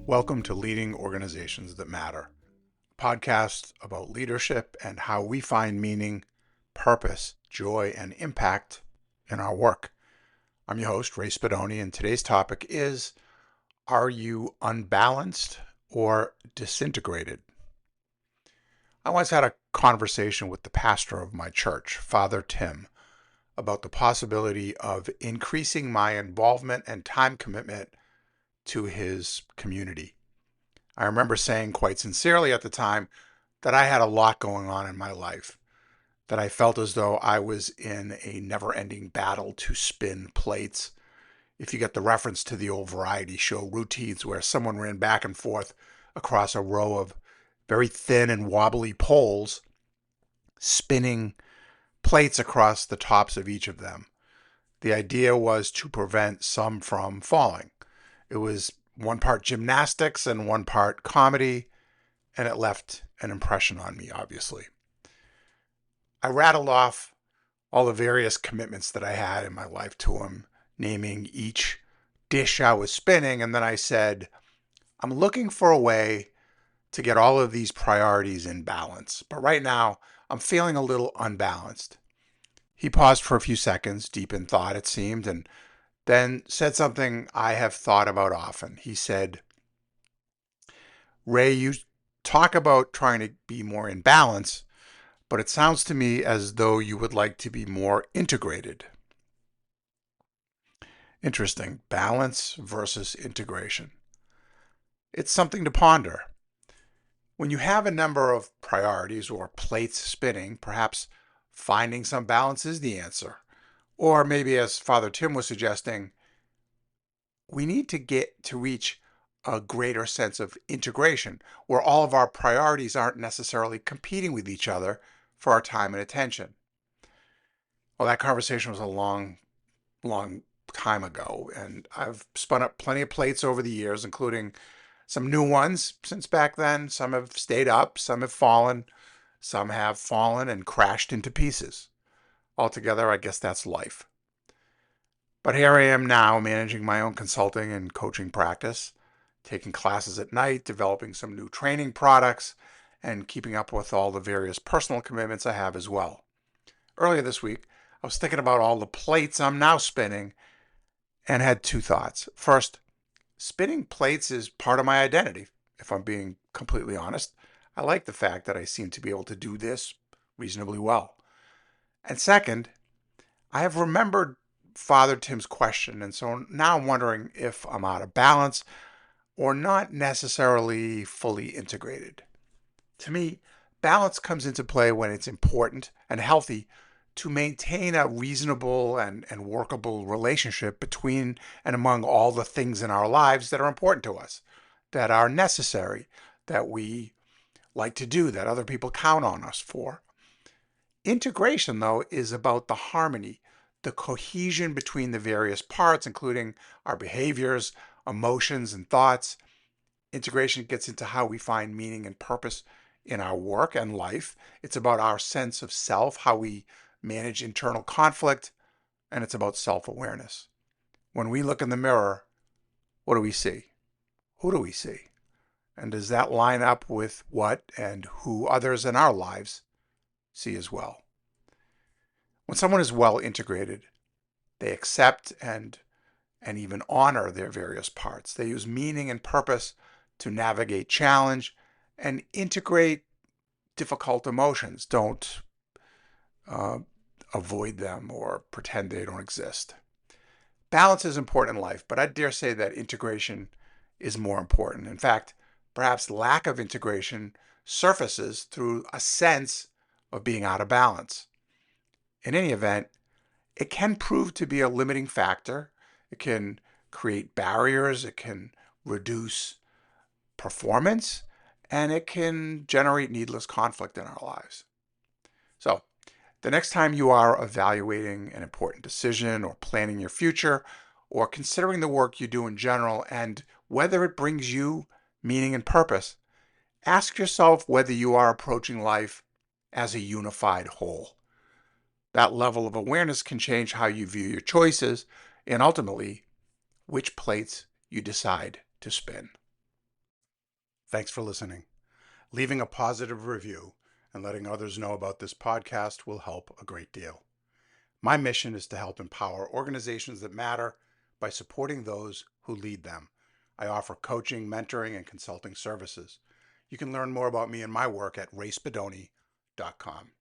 Welcome to Leading Organizations That Matter, a podcast about leadership and how we find meaning, purpose, joy, and impact in our work. I'm your host, Ray Spadoni, and today's topic is, are you unbalanced or disintegrated? I once had a conversation with the pastor of my church, Father Tim, about the possibility of increasing my involvement and time commitment to his community. I remember saying quite sincerely at the time that I had a lot going on in my life, that I felt as though I was in a never-ending battle to spin plates. If you get the reference to the old variety show routines where someone ran back and forth across a row of very thin and wobbly poles, spinning plates across the tops of each of them. The idea was to prevent some from falling. It was one part gymnastics and one part comedy, and it left an impression on me, obviously. I rattled off all the various commitments that I had in my life to him, naming each dish I was spinning, and then I said, I'm looking for a way to get all of these priorities in balance, but right now I'm feeling a little unbalanced. He paused for a few seconds, deep in thought it seemed, and then said something I have thought about often. He said, Ray, you talk about trying to be more in balance, but it sounds to me as though you would like to be more integrated. Interesting. Balance versus integration. It's something to ponder. When you have a number of priorities or plates spinning, perhaps finding some balance is the answer. Or maybe, as Father Tim was suggesting, we need to get to reach a greater sense of integration where all of our priorities aren't necessarily competing with each other for our time and attention. Well, that conversation was a long time ago, and I've spun up plenty of plates over the years, including some new ones since back then. Some have stayed up, some have fallen and crashed into pieces. Altogether, I guess that's life. But here I am now managing my own consulting and coaching practice, taking classes at night, developing some new training products, and keeping up with all the various personal commitments I have as well. Earlier this week, I was thinking about all the plates I'm now spinning and had two thoughts. First, spinning plates is part of my identity, if I'm being completely honest. I like the fact that I seem to be able to do this reasonably well. And second, I have remembered Father Tim's question, and so now I'm wondering if I'm out of balance or not necessarily fully integrated. To me, balance comes into play when it's important and healthy to maintain a reasonable and workable relationship between and among all the things in our lives that are important to us, that are necessary, that we like to do, that other people count on us for. Integration, though, is about the harmony, the cohesion between the various parts, including our behaviors, emotions, and thoughts. Integration gets into how we find meaning and purpose in our work and life. It's about our sense of self, how we manage internal conflict, and it's about self-awareness. When we look in the mirror, what do we see? Who do we see? And does that line up with what and who others in our lives see as well? When someone is well integrated, they accept and even honor their various parts. They use meaning and purpose to navigate challenge and integrate difficult emotions. Don't avoid them or pretend they don't exist. Balance is important in life, but I dare say that integration is more important. In fact, perhaps lack of integration surfaces through a sense of being out of balance. In any event, it can prove to be a limiting factor. It can create barriers. It can reduce performance, and it can generate needless conflict in our lives. So, the next time you are evaluating an important decision or planning your future or considering the work you do in general and whether it brings you meaning and purpose, ask yourself whether you are approaching life as a unified whole. That level of awareness can change how you view your choices and ultimately which plates you decide to spin. Thanks for listening. Leaving a positive review and letting others know about this podcast will help a great deal. My mission is to help empower organizations that matter by supporting those who lead them. I offer coaching, mentoring, and consulting services. You can learn more about me and my work at racebedonie.com.